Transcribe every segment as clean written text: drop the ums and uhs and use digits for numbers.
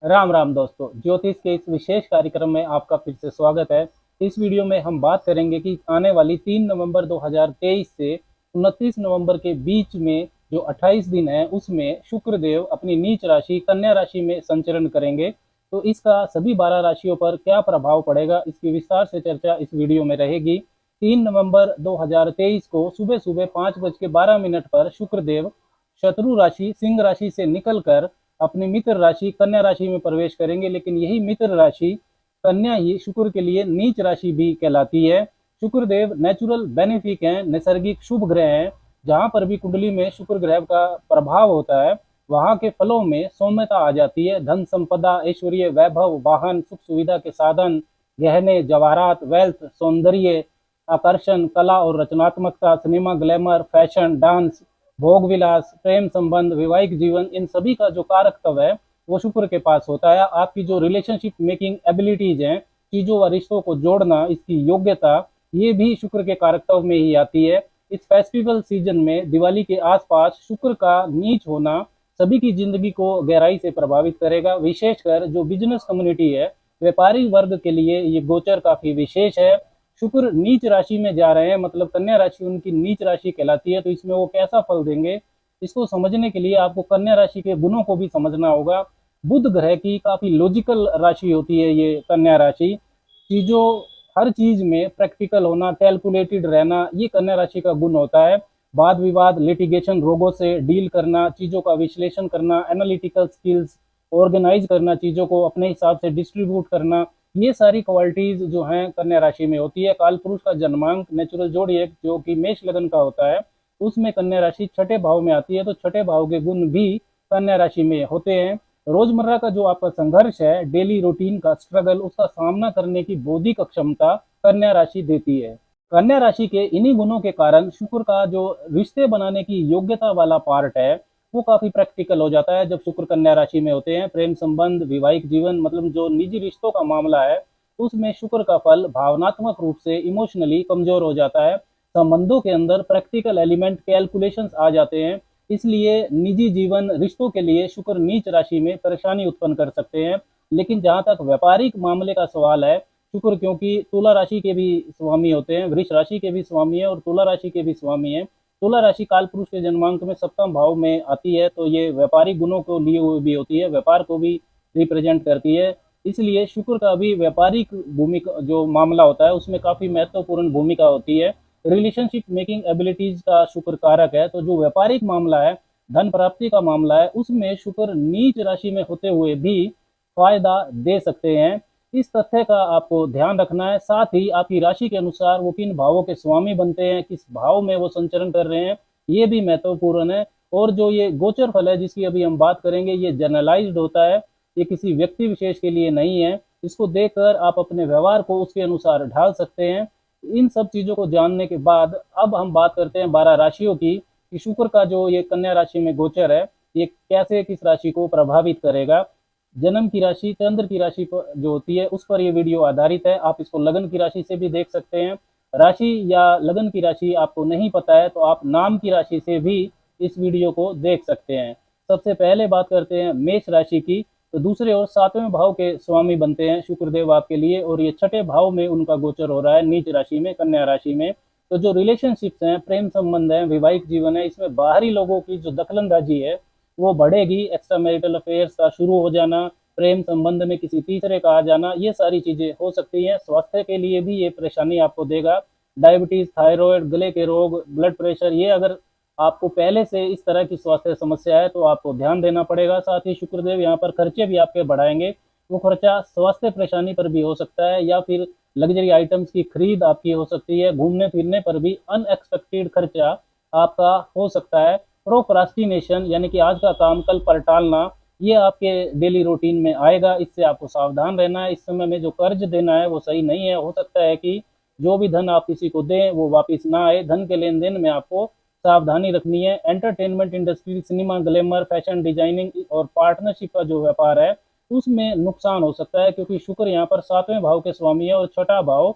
राम राम दोस्तों, ज्योतिष के इस विशेष कार्यक्रम में आपका फिर से स्वागत है। इस वीडियो में हम बात करेंगे कि आने वाली 3 नवंबर 2023 से 29 नवंबर के बीच में जो 28 दिन है उसमें शुक्रदेव अपनी नीच राशि कन्या राशि में संचरण करेंगे। तो इसका सभी 12 राशियों पर क्या प्रभाव पड़ेगा, इसकी विस्तार से चर्चा इस वीडियो में रहेगी। 3 नवंबर 2023 को सुबह सुबह 5:12 पर शुक्रदेव शत्रु राशि सिंह राशि से निकलकर अपनी मित्र राशि कन्या राशि में प्रवेश करेंगे। लेकिन यही मित्र राशि कन्या ही शुक्र के लिए नीच राशि भी कहलाती है। शुक्रदेव नेचुरल बेनिफिक हैं, नैसर्गिक शुभ ग्रह हैं। जहां पर भी कुंडली में शुक्र ग्रह का प्रभाव होता है वहां के फलों में सौम्यता आ जाती है। धन संपदा, ऐश्वर्य, वैभव, वाहन, सुख सुविधा के साधन, गहने जवाहरात, वेल्थ, सौंदर्य, आकर्षण, कला और रचनात्मकता, सिनेमा, ग्लैमर, फैशन, डांस, भोग विलास, प्रेम संबंध, वैवाहिक जीवन, इन सभी का जो कारकत्व है वो शुक्र के पास होता है। आपकी जो रिलेशनशिप मेकिंग एबिलिटीज हैं, चीजों व रिश्तों को जोड़ना, इसकी योग्यता, ये भी शुक्र के कारकत्व में ही आती है। इस फेस्टिवल सीजन में दिवाली के आसपास शुक्र का नीच होना सभी की जिंदगी को गहराई से प्रभावित करेगा। विशेषकर जो बिजनेस कम्युनिटी है, व्यापारी वर्ग के लिए ये गोचर काफी विशेष है। शुक्र नीच राशि में जा रहे हैं, मतलब कन्या राशि उनकी नीच राशि कहलाती है। तो इसमें वो कैसा फल देंगे, इसको समझने के लिए आपको कन्या राशि के गुणों को भी समझना होगा। बुध ग्रह की काफी लॉजिकल राशि होती है ये कन्या राशि। चीजों, हर चीज में प्रैक्टिकल होना, कैलकुलेटेड रहना, ये कन्या राशि का गुण होता है। वाद विवाद, लिटिगेशन, रोगों से डील करना, चीजों का विश्लेषण करना, एनालिटिकल स्किल्स, ऑर्गेनाइज करना, चीजों को अपने हिसाब से डिस्ट्रीब्यूट करना, ये सारी क्वालिटीज जो हैं कन्या राशि में होती है। काल पुरुष का जन्मांक नेचुरल जोड़िएक जो कि मेष लगन का होता है, उसमें कन्या राशि छठे भाव में आती है। तो छठे भाव के गुण भी कन्या राशि में होते हैं। रोजमर्रा का जो आपका संघर्ष है, डेली रूटीन का स्ट्रगल, उसका सामना करने की बौद्धिक क्षमता कन्या राशि देती है। कन्या राशि के इन्हीं गुणों के कारण शुक्र का जो रिश्ते बनाने की योग्यता वाला पार्ट है वो काफी प्रैक्टिकल हो जाता है जब शुक्र कन्या राशि में होते हैं। प्रेम संबंध, वैवाहिक जीवन, मतलब जो निजी रिश्तों का मामला है उसमें शुक्र का फल भावनात्मक रूप से इमोशनली कमजोर हो जाता है। संबंधों के अंदर प्रैक्टिकल एलिमेंट, कैलकुलेशंस आ जाते हैं। इसलिए निजी जीवन, रिश्तों के लिए शुक्र नीच राशि में परेशानी उत्पन्न कर सकते हैं। लेकिन जहां तक व्यापारिक मामले का सवाल है, शुक्र क्योंकि तुला राशि के भी स्वामी होते हैं, वृष राशि के भी स्वामी है और तुला राशि के भी स्वामी है। तुला राशि काल पुरुष के जन्मांक में सप्तम भाव में आती है, तो ये व्यापारिक गुणों को लिए हुए भी होती है, व्यापार को भी रिप्रेजेंट करती है। इसलिए शुक्र का भी व्यापारिक भूमिका जो मामला होता है उसमें काफी महत्वपूर्ण भूमिका होती है। रिलेशनशिप मेकिंग एबिलिटीज का शुक्र कारक है। तो जो व्यापारिक मामला है, धन प्राप्ति का मामला है, उसमें शुक्र नीच राशि में होते हुए भी फायदा दे सकते हैं। इस तथ्य का आपको ध्यान रखना है। साथ ही आपकी राशि के अनुसार वो किन भावों के स्वामी बनते हैं, किस भाव में वो संचरण कर रहे हैं, ये भी महत्वपूर्ण है। और जो ये गोचर फल है जिसकी अभी हम बात करेंगे, ये जनरलाइज्ड होता है, ये किसी व्यक्ति विशेष के लिए नहीं है। इसको देखकर आप अपने व्यवहार को उसके अनुसार ढाल सकते हैं। इन सब चीजों को जानने के बाद अब हम बात करते हैं 12 राशियों की, कि शुक्र का जो ये कन्या राशि में गोचर है ये कैसे किस राशि को प्रभावित करेगा। जन्म की राशि, चंद्र की राशि पर जो होती है उस पर यह वीडियो आधारित है। आप इसको लगन की राशि से भी देख सकते हैं। राशि या लगन की राशि आपको नहीं पता है तो आप नाम की राशि से भी इस वीडियो को देख सकते हैं। सबसे पहले बात करते हैं मेष राशि की। तो दूसरे और सातवें भाव के स्वामी बनते हैं शुक्रदेव आपके लिए, और ये छठे भाव में उनका गोचर हो रहा है नीच राशि में, कन्या राशि में। तो जो रिलेशनशिप्स हैं, प्रेम संबंध है, वैवाहिक जीवन है, इसमें बाहरी लोगों की जो दखलंदाजी है वो बढ़ेगी। एक्स्ट्रा मैरिटल अफेयर्स का शुरू हो जाना, प्रेम संबंध में किसी तीसरे का आ जाना, ये सारी चीजें हो सकती हैं। स्वास्थ्य के लिए भी ये परेशानी आपको देगा। डायबिटीज, थायराइड, गले के रोग, ब्लड प्रेशर, ये अगर आपको पहले से इस तरह की स्वास्थ्य समस्या है तो आपको ध्यान देना पड़ेगा। साथ ही शुक्रदेव यहाँ पर खर्चे भी आपके बढ़ाएंगे। वो खर्चा स्वास्थ्य परेशानी पर भी हो सकता है, या फिर लग्जरी आइटम्स की खरीद आपकी हो सकती है। घूमने फिरने पर भी अनएक्सपेक्टेड खर्चा आपका हो सकता है। प्रोक्रास्टिनेशन, यानी कि आज का काम कल पर टालना, ये आपके डेली रूटीन में आएगा। इससे आपको सावधान रहना है। इस समय में जो कर्ज देना है वो सही नहीं है। हो सकता है कि जो भी धन आप किसी को दें वो वापस ना आए। धन के लेन देन में आपको सावधानी रखनी है। Entertainment industry, cinema, glamour, fashion designing और पार्टनरशिप का जो व्यापार है उसमें नुकसान हो सकता है, क्योंकि शुक्र यहाँ पर सातवें भाव के स्वामी है और छठा भाव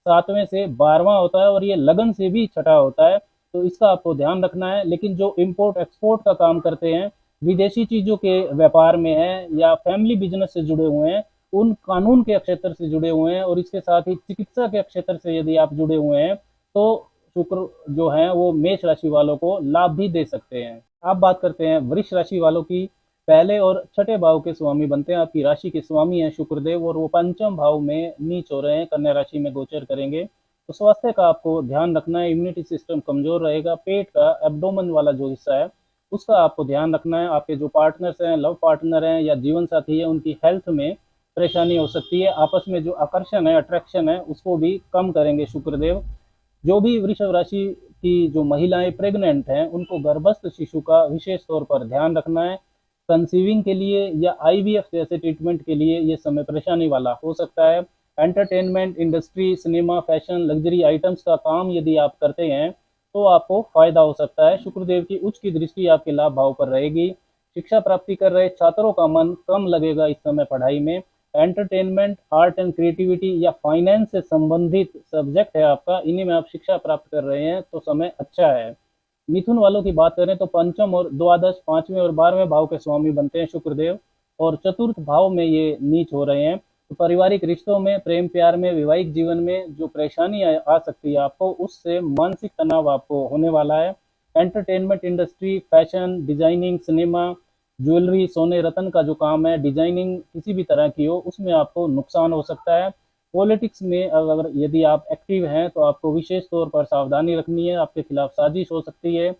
सातवें से 12वां होता है और ये लगन से भी छठा होता है। तो इसका आपको ध्यान रखना है। लेकिन जो इम्पोर्ट एक्सपोर्ट का काम करते हैं, विदेशी चीज़ों के व्यापार में हैं या फैमिली बिजनेस से जुड़े हुए हैं, उन कानून के क्षेत्र से जुड़े हुए हैं और इसके साथ ही चिकित्सा के क्षेत्र से यदि आप जुड़े हुए हैं तो शुक्र जो है वो मेष राशि वालों को लाभ भी दे सकते हैं। आप बात करते हैं वृष राशि वालों की। पहले और छठे भाव के स्वामी बनते हैं, आपकी राशि के स्वामी हैं शुक्रदेव और वो पंचम भाव में नीच हो रहे हैं, कन्या राशि में गोचर करेंगे। तो स्वास्थ्य का आपको ध्यान रखना है, इम्यूनिटी सिस्टम कमजोर रहेगा, पेट का एब्डोमेन वाला जो हिस्सा है उसका आपको ध्यान रखना है। आपके जो पार्टनर्स हैं, लव पार्टनर हैं या जीवन साथी है, उनकी हेल्थ में परेशानी हो सकती है। आपस में जो आकर्षण है, अट्रैक्शन है, उसको भी कम करेंगे शुक्रदेव। जो भी वृषभ राशि की जो महिलाएं प्रेग्नेंट हैं उनको गर्भस्थ शिशु का विशेष तौर पर ध्यान रखना है। कंसीविंग के लिए या आईवीएफ जैसे ट्रीटमेंट के लिए ये समय परेशानी वाला हो सकता है। Entertainment industry, cinema, fashion, luxury items का काम यदि आप करते हैं तो आपको फायदा हो सकता है। शुक्रदेव की उच्च की दृष्टि आपके लाभ भाव पर रहेगी। शिक्षा प्राप्ति कर रहे छात्रों का मन कम लगेगा इस समय पढ़ाई में। एंटरटेनमेंट, आर्ट एंड क्रिएटिविटी या फाइनेंस से संबंधित सब्जेक्ट है आपका, इन्हीं में आप शिक्षा प्राप्त कर रहे हैं तो समय अच्छा है। मिथुन वालों की बात करें तो पंचम और द्वादश, पांचवें और 12वें भाव के स्वामी बनते हैं शुक्रदेव और चतुर्थ भाव में ये नीच हो रहे हैं। तो पारिवारिक रिश्तों में, प्रेम प्यार में, वैवाहिक जीवन में जो परेशानी आ सकती है आपको, उससे मानसिक तनाव आपको होने वाला है। Entertainment industry, fashion, designing, cinema, jewellery, सोने रतन का जो काम है, डिजाइनिंग किसी भी तरह की हो, उसमें आपको नुकसान हो सकता है। पॉलिटिक्स में अगर यदि आप एक्टिव हैं तो आपको विशेष तौर पर सावधानी रखनी है, आपके खिलाफ साजिश हो सकती है।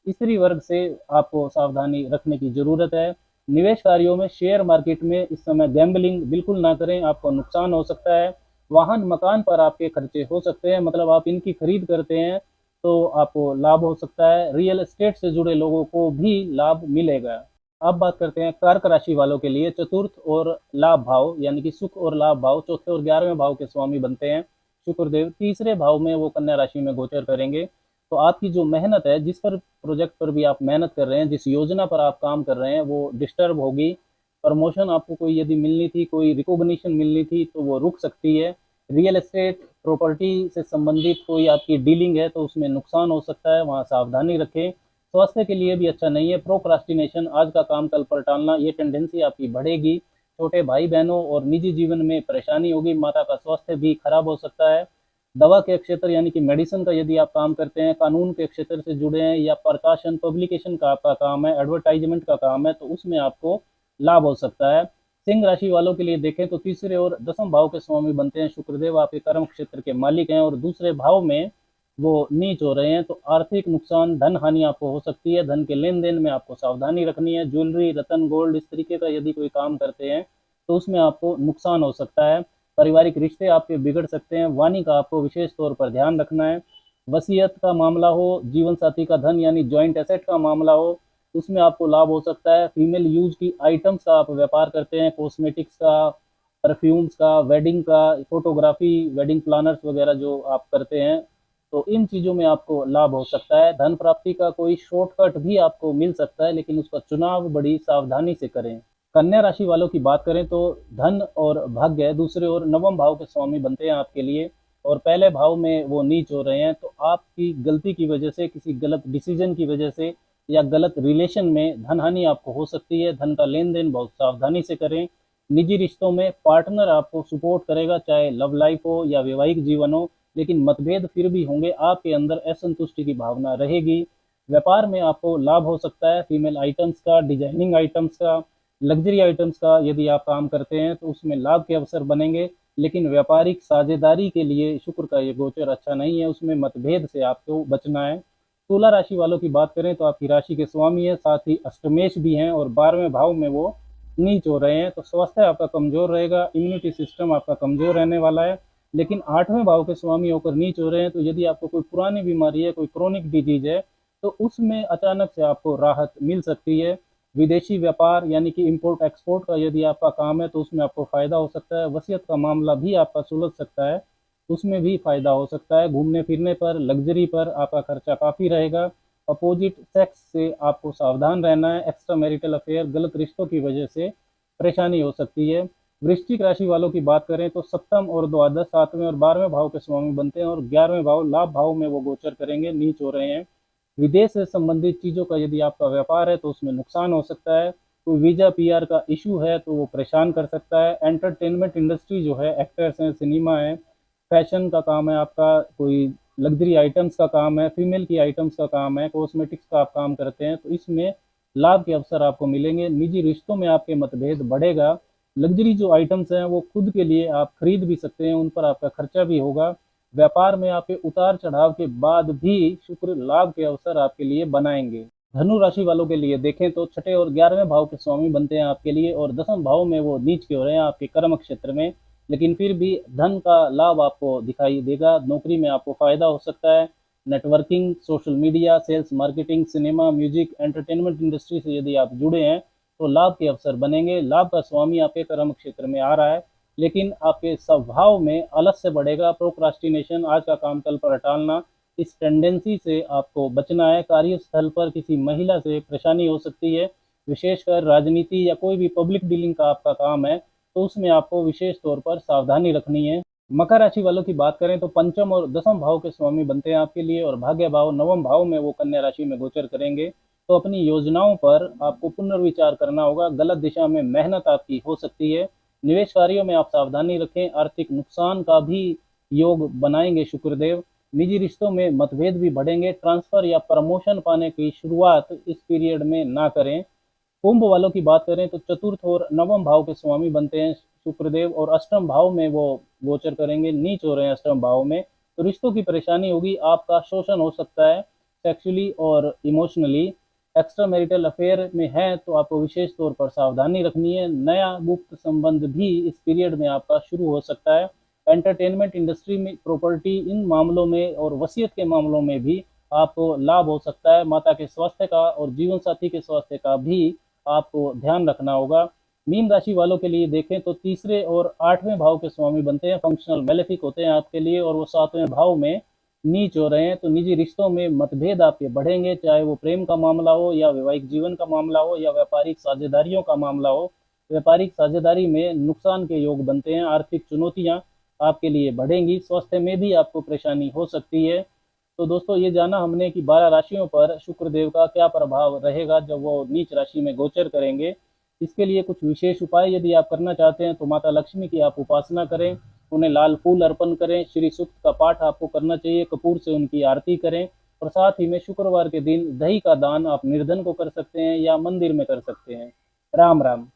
स्त्री वर्ग से आपको सावधानी रखने की जरूरत है। निवेश कार्यों में, शेयर मार्केट में इस समय गैम्बलिंग बिल्कुल ना करें, आपको नुकसान हो सकता है। वाहन मकान पर आपके खर्चे हो सकते हैं, मतलब आप इनकी खरीद करते हैं तो आपको लाभ हो सकता है। रियल एस्टेट से जुड़े लोगों को भी लाभ मिलेगा। अब बात करते हैं कर्क राशि वालों के लिए। चतुर्थ और लाभ भाव यानी कि सुख और लाभ भाव, चौथे और 11वें भाव के स्वामी बनते हैं शुक्रदेव। तीसरे भाव में वो कन्या राशि में गोचर करेंगे। तो आपकी जो मेहनत है, जिस पर प्रोजेक्ट पर भी आप मेहनत कर रहे हैं, जिस योजना पर आप काम कर रहे हैं, वो डिस्टर्ब होगी। प्रमोशन आपको कोई यदि मिलनी थी, कोई रिकॉग्निशन मिलनी थी तो वो रुक सकती है। रियल एस्टेट प्रॉपर्टी से संबंधित कोई आपकी डीलिंग है तो उसमें नुकसान हो सकता है, वहाँ सावधानी रखें। स्वास्थ्य के लिए भी अच्छा नहीं है। प्रोक्रास्टिनेशन, आज का काम कल पर टालना, ये टेंडेंसी आपकी बढ़ेगी। छोटे भाई बहनों और निजी जीवन में परेशानी होगी। माता का स्वास्थ्य भी खराब हो सकता है। दवा के क्षेत्र यानी कि मेडिसिन का यदि आप काम करते हैं, कानून के क्षेत्र से जुड़े हैं या प्रकाशन पब्लिकेशन का आपका काम है, एडवर्टाइजमेंट का काम है, तो उसमें आपको लाभ हो सकता है। सिंह राशि वालों के लिए देखें तो तीसरे और दसम भाव के स्वामी बनते हैं शुक्रदेव, आपके कर्म क्षेत्र के मालिक हैं और दूसरे भाव में वो नीच हो रहे हैं। तो आर्थिक नुकसान, धन हानि आपको हो सकती है। धन के लेन देन में आपको सावधानी रखनी है। ज्वेलरी, रतन, गोल्ड इस तरीके का यदि कोई काम करते हैं तो उसमें आपको नुकसान हो सकता है। पारिवारिक रिश्ते आपके बिगड़ सकते हैं। वाणी का आपको विशेष तौर पर ध्यान रखना है। वसीयत का मामला हो, जीवन साथी का धन यानी जॉइंट एसेट का मामला हो, उसमें आपको लाभ हो सकता है। फीमेल यूज की आइटम्स का आप व्यापार करते हैं, कॉस्मेटिक्स का, परफ्यूम्स का, वेडिंग का, फोटोग्राफी, वेडिंग प्लानर्स वगैरह जो आप करते हैं, तो इन चीज़ों में आपको लाभ हो सकता है। धन प्राप्ति का कोई शॉर्टकट भी आपको मिल सकता है, लेकिन उसका चुनाव बड़ी सावधानी से करें। कन्या राशि वालों की बात करें तो धन और भाग्य दूसरे और नवम भाव के स्वामी बनते हैं आपके लिए और पहले भाव में वो नीच हो रहे हैं। तो आपकी गलती की वजह से, किसी गलत डिसीजन की वजह से या गलत रिलेशन में धन हानि आपको हो सकती है। धन का लेन देन बहुत सावधानी से करें। निजी रिश्तों में पार्टनर आपको सपोर्ट करेगा, चाहे लव लाइफ हो या वैवाहिक जीवन हो, लेकिन मतभेद फिर भी होंगे, आपके अंदर असंतुष्टि की भावना रहेगी। व्यापार में आपको लाभ हो सकता है। फीमेल आइटम्स का, डिजाइनिंग आइटम्स का, लग्जरी आइटम्स का यदि आप काम करते हैं तो उसमें लाभ के अवसर बनेंगे, लेकिन व्यापारिक साझेदारी के लिए शुक्र का ये गोचर अच्छा नहीं है, उसमें मतभेद से आपको बचना है। तुला राशि वालों की बात करें तो आपकी राशि के स्वामी है, साथ ही अष्टमेश भी हैं और 12वें भाव में वो नीच हो रहे हैं। तो स्वास्थ्य आपका कमजोर रहेगा, इम्यूनिटी सिस्टम आपका कमजोर रहने वाला है। लेकिन 8वें भाव के स्वामी होकर नीच हो रहे हैं, तो यदि आपको कोई पुरानी बीमारी है, कोई क्रोनिक डिजीज है, तो उसमें अचानक से आपको राहत मिल सकती है। विदेशी व्यापार यानी कि इंपोर्ट एक्सपोर्ट का यदि आपका काम है तो उसमें आपको फायदा हो सकता है। वसीयत का मामला भी आपका सुलझ सकता है, उसमें भी फायदा हो सकता है। घूमने फिरने पर, लग्जरी पर आपका खर्चा काफ़ी रहेगा। अपोजिट सेक्स से आपको सावधान रहना है। एक्स्ट्रा मैरिटल अफेयर, गलत रिश्तों की वजह से परेशानी हो सकती है। वृश्चिक राशि वालों की बात करें तो सप्तम और द्वादश, 7वें और 12वें भाव के स्वामी बनते हैं और 11वें भाव लाभ भाव में वो गोचर करेंगे, नीच हो रहे हैं। विदेश से संबंधित चीज़ों का यदि आपका व्यापार है तो उसमें नुकसान हो सकता है। कोई वीज़ा पीआर का इशू है तो वो परेशान कर सकता है। एंटरटेनमेंट इंडस्ट्री जो है, एक्टर्स हैं, सिनेमा है, फैशन का काम है आपका, कोई लग्जरी आइटम्स का काम है, फीमेल की आइटम्स का काम है, कॉस्मेटिक्स का आप काम करते हैं तो इसमें लाभ के अवसर आपको मिलेंगे। निजी रिश्तों में आपके मतभेद बढ़ेगा। लग्जरी जो आइटम्स हैं वो खुद के लिए आप खरीद भी सकते हैं, उन पर आपका खर्चा भी होगा। व्यापार में आपके उतार चढ़ाव के बाद भी शुक्र लाभ के अवसर आपके लिए बनाएंगे। धनु राशि वालों के लिए देखें तो छठे और 11वें भाव के स्वामी बनते हैं आपके लिए, और दसम भाव में वो नीच के हो रहे हैं आपके कर्म क्षेत्र में। लेकिन फिर भी धन का लाभ आपको दिखाई देगा। नौकरी में आपको फायदा हो सकता है। Networking, social media, sales, marketing, cinema, music, entertainment industry से यदि आप जुड़े हैं तो लाभ के अवसर बनेंगे। लाभ का स्वामी आपके कर्म क्षेत्र में आ रहा है, लेकिन आपके स्वभाव में आलस्य बढ़ेगा। प्रोक्रास्टिनेशन, आज का काम कल पर टालना, इस टेंडेंसी से आपको बचना है। कार्यस्थल पर किसी महिला से परेशानी हो सकती है। विशेषकर राजनीति या कोई भी पब्लिक डीलिंग का आपका काम है तो उसमें आपको विशेष तौर पर सावधानी रखनी है। मकर राशि वालों की बात करें तो पंचम और दसम भाव के स्वामी बनते हैं आपके लिए, और भाग्य भाव नवम भाव में वो कन्या राशि में गोचर करेंगे। तो अपनी योजनाओं पर आपको पुनर्विचार करना होगा। गलत दिशा में मेहनत आपकी हो सकती है। निवेश कार्यों में आप सावधानी रखें। आर्थिक नुकसान का भी योग बनाएंगे शुक्रदेव। निजी रिश्तों में मतभेद भी बढ़ेंगे। ट्रांसफर या प्रमोशन पाने की शुरुआत इस पीरियड में ना करें। कुंभ वालों की बात करें तो चतुर्थ और नवम भाव के स्वामी बनते हैं शुक्रदेव, और अष्टम भाव में वो गोचर करेंगे, नीच हो रहे हैं अष्टम भाव में। तो रिश्तों की परेशानी होगी, आपका शोषण हो सकता है सेक्सुअली और इमोशनली। एक्स्ट्रा मैरिटल अफेयर में है तो आपको विशेष तौर पर सावधानी रखनी है। नया गुप्त संबंध भी इस पीरियड में आपका शुरू हो सकता है। एंटरटेनमेंट इंडस्ट्री में, प्रॉपर्टी, इन मामलों में और वसीयत के मामलों में भी आपको लाभ हो सकता है। माता के स्वास्थ्य का और जीवन साथी के स्वास्थ्य का भी आपको ध्यान रखना होगा। मीन राशि वालों के लिए देखें तो तीसरे और आठवें भाव के स्वामी बनते हैं, फंक्शनल बेनिफिक होते हैं आपके लिए, और वो सातवें भाव में नीच हो रहे हैं। तो निजी रिश्तों में मतभेद आपके बढ़ेंगे, चाहे वो प्रेम का मामला हो या वैवाहिक जीवन का मामला हो या व्यापारिक साझेदारियों का मामला हो। व्यापारिक साझेदारी में नुकसान के योग बनते हैं। आर्थिक चुनौतियां आपके लिए बढ़ेंगी। स्वास्थ्य में भी आपको परेशानी हो सकती है। तो दोस्तों, ये जाना हमने कि 12 राशियों पर शुक्रदेव का क्या प्रभाव रहेगा जब वो नीच राशि में गोचर करेंगे। इसके लिए कुछ विशेष उपाय यदि आप करना चाहते हैं तो माता लक्ष्मी की आप उपासना करें, उन्हें लाल फूल अर्पण करें, श्री सूक्त का पाठ आपको करना चाहिए, कपूर से उनकी आरती करें, और साथ ही में शुक्रवार के दिन दही का दान आप निर्धन को कर सकते हैं या मंदिर में कर सकते हैं। राम राम।